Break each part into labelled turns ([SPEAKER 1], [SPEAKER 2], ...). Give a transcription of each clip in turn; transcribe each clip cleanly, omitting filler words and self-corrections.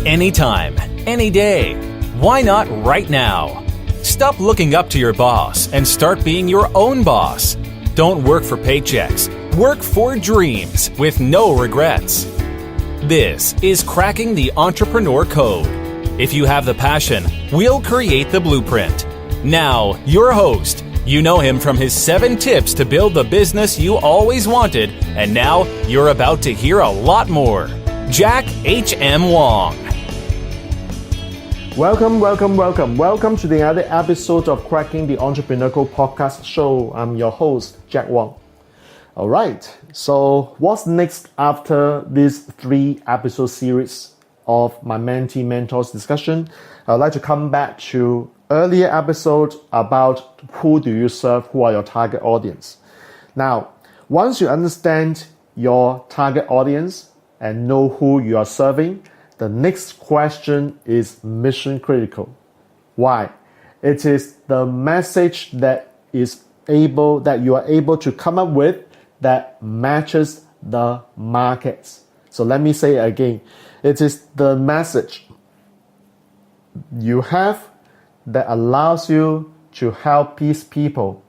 [SPEAKER 1] Anytime, any day. Why not right now? Stop looking up to your boss and start being your own boss. Don't work for paychecks. Work for dreams with no regrets. This is Cracking the Entrepreneur Code. If you have the passion, we'll create the blueprint. Now, your host. You know him from his 7 tips to build the business you always wanted, and now you're about to hear a lot more. Jack H.M. Wong.
[SPEAKER 2] Welcome to the other episode of Cracking the Entrepreneur Code podcast show. I'm your host, Jack Wong. All right, so what's next after this 3 episode series of my mentee mentors discussion? I'd like to come back to earlier episode about who do you serve, who are your target audience. Now, once you understand your target audience and know who you are serving, the next question is mission critical. Why? It is the message that you are able to come up with that matches the markets. So let me say it again. It is the message you have that allows you to help these people.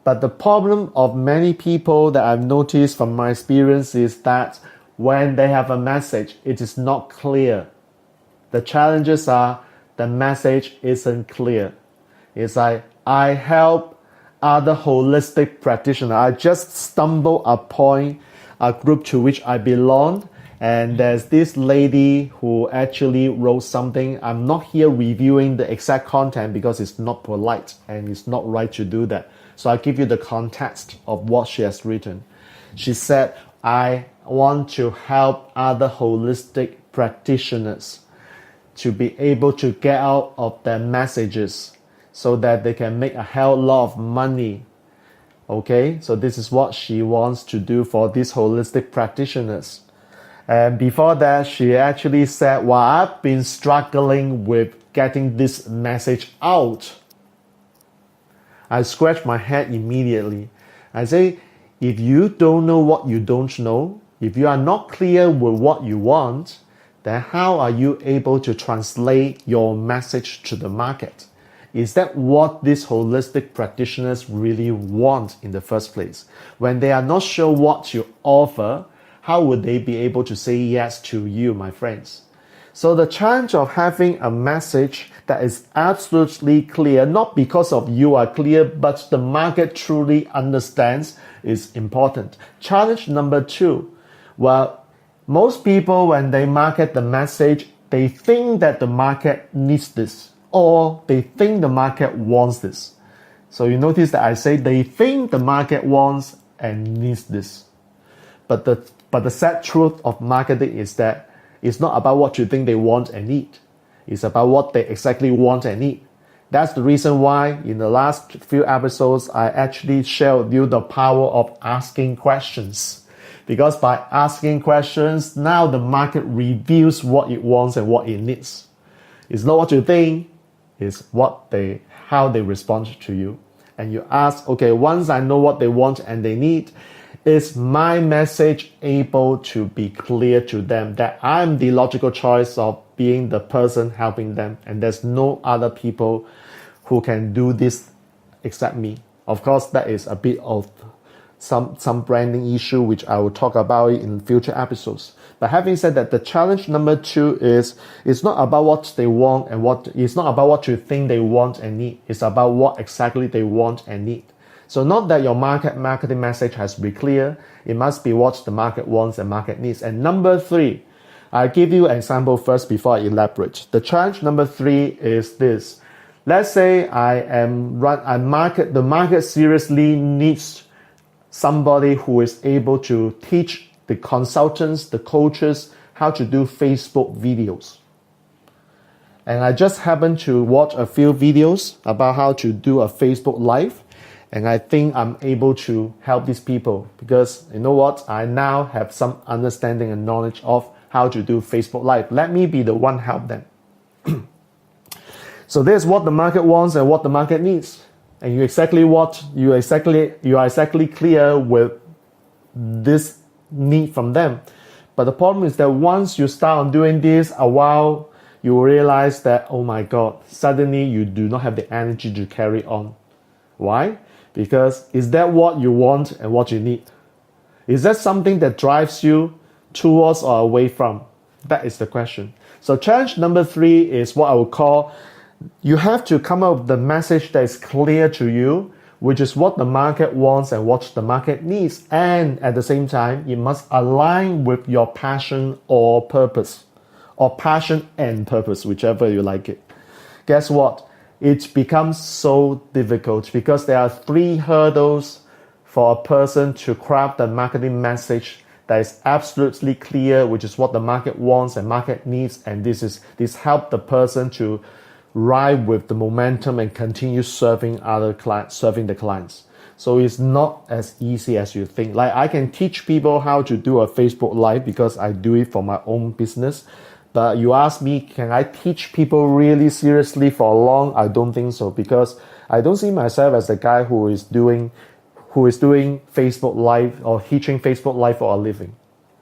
[SPEAKER 2] But the problem of many people that I've noticed from my experience is that when they have a message, it is not clear. The challenges are the message isn't clear. It's like, I help other holistic practitioners. I just stumbled upon a group to which I belong, and there's this lady who actually wrote something. I'm not here reviewing the exact content because it's not polite and it's not right to do that. So I'll give you the context of what she has written. She said, I want to help other holistic practitioners to be able to get out of their messages so that they can make a hell lot of money. Okay, so this is what she wants to do for these holistic practitioners. And before that, she actually said, well, I've been struggling with getting this message out. I scratched my head immediately. I say, if you don't know what you don't know, if you are not clear with what you want, then how are you able to translate your message to the market? Is that what these holistic practitioners really want in the first place? When they are not sure what you offer, how would they be able to say yes to you, my friends? So the challenge of having a message that is absolutely clear, not because of you are clear, but the market truly understands, is important. Challenge number 2. Well, most people, when they market the message, they think that the market needs this, or they think the market wants this. So you notice that I say they think the market wants and needs this. But the sad truth of marketing is that it's not about what you think they want and need. It's about what they exactly want and need. That's the reason why in the last few episodes, I actually shared with you the power of asking questions. Because by asking questions, now the market reveals what it wants and what it needs. It's not what you think, it's how they respond to you. And you ask, okay, once I know what they want and they need, is my message able to be clear to them that I'm the logical choice of being the person helping them, and there's no other people who can do this except me? Of course, that is a bit of some branding issue, which I will talk about in future episodes. But having said that, the challenge number 2 is it's not about what they want and it's not about what you think they want and need. It's about what exactly they want and need. So not that your marketing message has to be clear. It must be what the market wants and market needs. And number 3, I'll give you an example first before I elaborate. The challenge number 3 is this. Let's say the market seriously needs somebody who is able to teach the consultants, the coaches, how to do Facebook videos. And I just happened to watch a few videos about how to do a Facebook Live. And I think I'm able to help these people because, you know what, I now have some understanding and knowledge of how to do Facebook Live. Let me be the one help them. So there's what the market wants and what the market needs. And you are exactly clear with this need from them. But the problem is that once you start on doing this a while, you will realize that, oh my God, suddenly you do not have the energy to carry on. Why? Because is that what you want and what you need? Is that something that drives you towards or away from? That is the question. So challenge number 3 is what I would call, you have to come up with the message that is clear to you, which is what the market wants and what the market needs. And at the same time, it must align with your passion or purpose, or passion and purpose, whichever you like it. Guess what? It becomes so difficult because there are 3 hurdles for a person to craft a marketing message that is absolutely clear, which is what the market wants and market needs. And this helps the person to ride with the momentum and continue serving the clients. So it's not as easy as you think. Like, I can teach people how to do a Facebook Live because I do it for my own business. But you ask me, can I teach people really seriously for long? I don't think so, because I don't see myself as the guy who is doing Facebook Live or teaching Facebook Live for a living.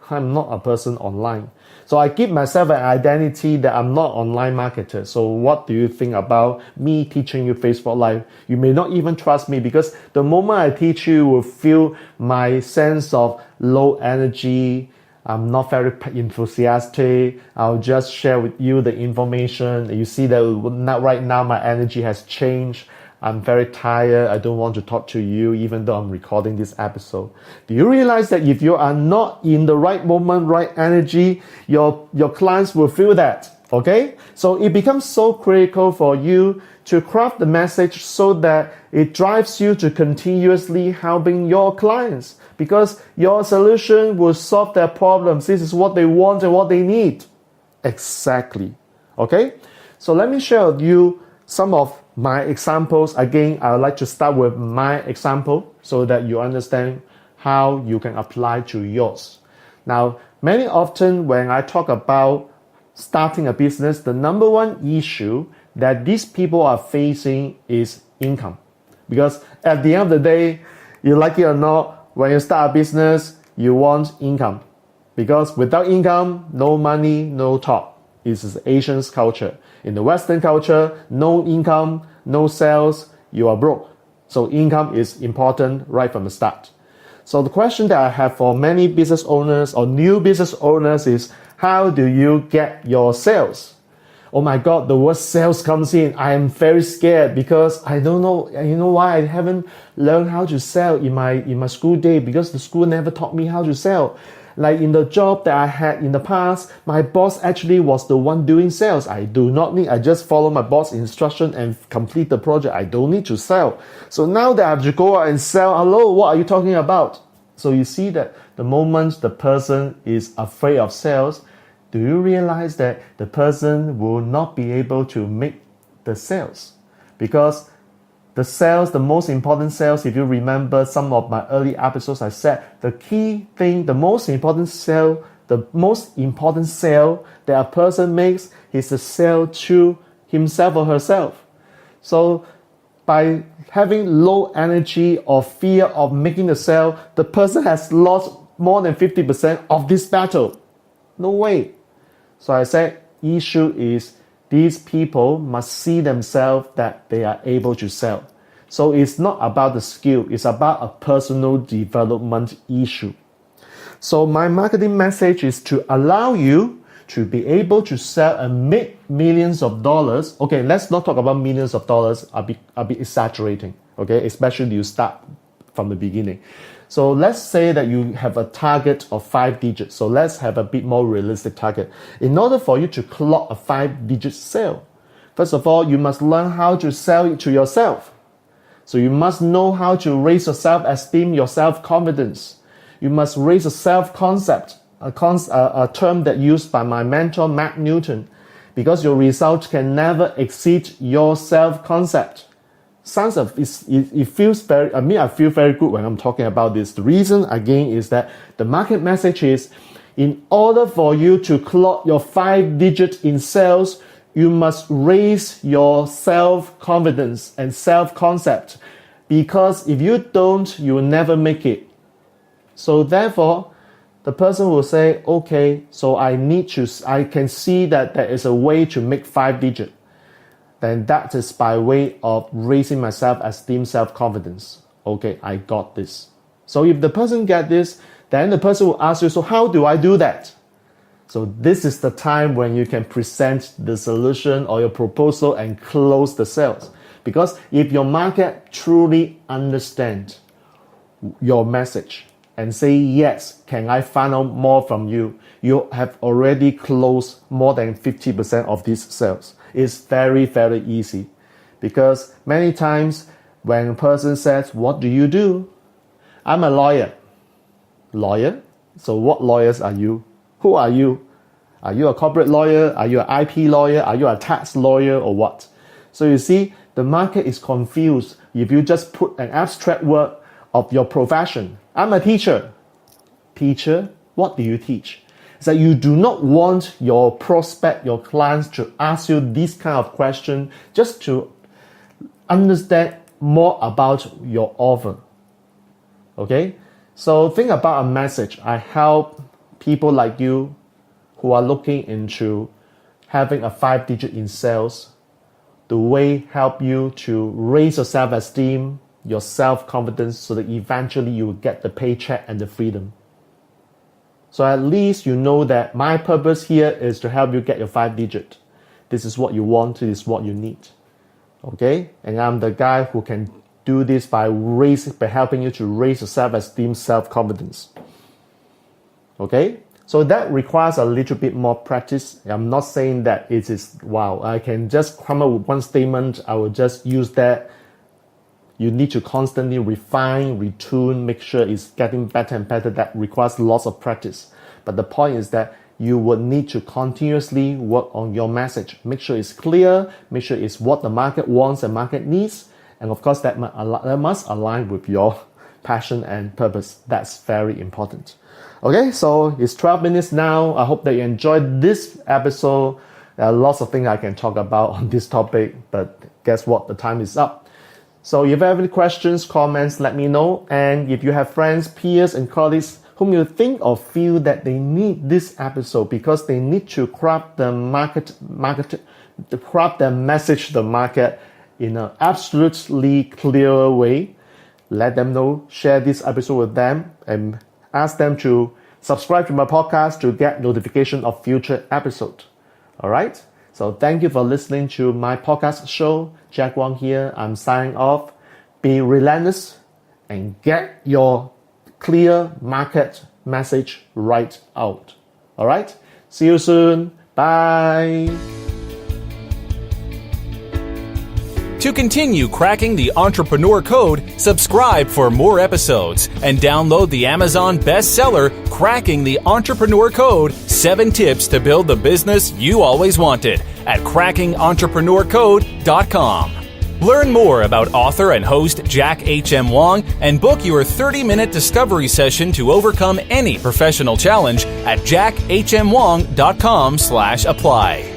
[SPEAKER 2] I'm not a person online. So I give myself an identity that I'm not an online marketer. So what do you think about me teaching you Facebook Live? You may not even trust me, because the moment I teach you, you will feel my sense of low energy. I'm not very enthusiastic. I'll just share with you the information. You see that right now my energy has changed. I'm very tired. I don't want to talk to you, even though I'm recording this episode. Do you realize that if you are not in the right moment, right energy, your clients will feel that, okay? So it becomes so critical for you to craft the message so that it drives you to continuously helping your clients, because your solution will solve their problems. This is what they want and what they need. Exactly, okay? So let me share with you some of my examples. Again, I would like to start with my example so that you understand how you can apply to yours. Now, many often when I talk about starting a business, the number one issue that these people are facing is income. Because at the end of the day, you like it or not, when you start a business, you want income. Because without income, no money, no talk. This is Asian culture. In the Western culture, no income, no sales, you are broke. So income is important right from the start. So the question that I have for many business owners or new business owners is, how do you get your sales? Oh my God, the word sales comes in. I am very scared because I don't know, you know why? I haven't learned how to sell in my school day, because the school never taught me how to sell. Like in the job that I had in the past, my boss actually was the one doing sales. I just follow my boss' instruction and complete the project. I don't need to sell. So now that I have to go out and sell, hello, what are you talking about? So you see that the moment the person is afraid of sales, do you realize that the person will not be able to make the sales? Because the sales, the most important sales, if you remember some of my early episodes, I said the key thing, the most important sale that a person makes is the sale to himself or herself. So by having low energy or fear of making the sale, the person has lost more than 50% of this battle. No way. So I said, issue is these people must see themselves that they are able to sell. So it's not about the skill, it's about a personal development issue. So my marketing message is to allow you to be able to sell and make millions of dollars. Okay, let's not talk about millions of dollars. I'll be exaggerating, okay? Especially you start from the beginning. So let's say that you have a target of 5 digits. So let's have a bit more realistic target. In order for you to clock a 5-digit sale, first of all, you must learn how to sell it to yourself. So you must know how to raise your self-esteem, your self-confidence. You must raise a self-concept, a term that used by my mentor, Matt Newton, because your results can never exceed your self-concept. It feels I feel very good when I'm talking about this. The reason, again, is that the market message is, in order for you to clock your 5 digits in sales, you must raise your self-confidence and self-concept. Because if you don't, you will never make it. So therefore, the person will say, okay, so I can see that there is a way to make 5 digits. Then that is by way of raising my self-esteem, self-confidence. Okay, I got this. So if the person get this, then the person will ask you, so how do I do that? So this is the time when you can present the solution or your proposal and close the sales. Because if your market truly understands your message and say, yes, can I find out more from you? You have already closed more than 50% of these sales. It's very, very easy. Because many times when a person says, what do you do? I'm a lawyer. Lawyer? So what lawyers are you? Who are you? Are you a corporate lawyer? Are you an IP lawyer? Are you a tax lawyer or what? So you see, the market is confused if you just put an abstract word of your profession. I'm a teacher. Teacher? What do you teach? It's that you do not want your prospect, your clients to ask you this kind of question just to understand more about your offer. Okay? So think about a message. I help people like you who are looking into having a 5 digit in sales. The way help you to raise your self-esteem, your self-confidence, so that eventually you will get the paycheck and the freedom. So at least you know that my purpose here is to help you get your 5 digit. This is what you want, this is what you need. Okay? And I'm the guy who can do this by helping you to raise your self-esteem, self-confidence. Okay? So that requires a little bit more practice. I'm not saying that it is, wow, I can just come up with one statement, I will just use that. You need to constantly refine, retune, make sure it's getting better and better. That requires lots of practice. But the point is that you would need to continuously work on your message. Make sure it's clear, make sure it's what the market wants and market needs. And of course, that must align with your passion and purpose. That's very important. Okay, so it's 12 minutes now. I hope that you enjoyed this episode. There are lots of things I can talk about on this topic, but guess what? The time is up. So if you have any questions, comments, let me know. And if you have friends, peers, and colleagues whom you think or feel that they need this episode because they need to craft the craft their message to the market in an absolutely clear way, let them know. Share this episode with them and ask them to subscribe to my podcast to get notification of future episodes. All right? So thank you for listening to my podcast show. Jack Wong here. I'm signing off. Be relentless and get your clear market message right out. All right? See you soon. Bye.
[SPEAKER 1] To continue cracking the entrepreneur code, subscribe for more episodes and download the Amazon bestseller, Cracking the Entrepreneur Code, 7 Tips to Build the Business You Always Wanted at crackingentrepreneur.com. Learn more about author and host Jack H.M. Wong and book your 30-minute discovery session to overcome any professional challenge at jackhmwong.com/apply.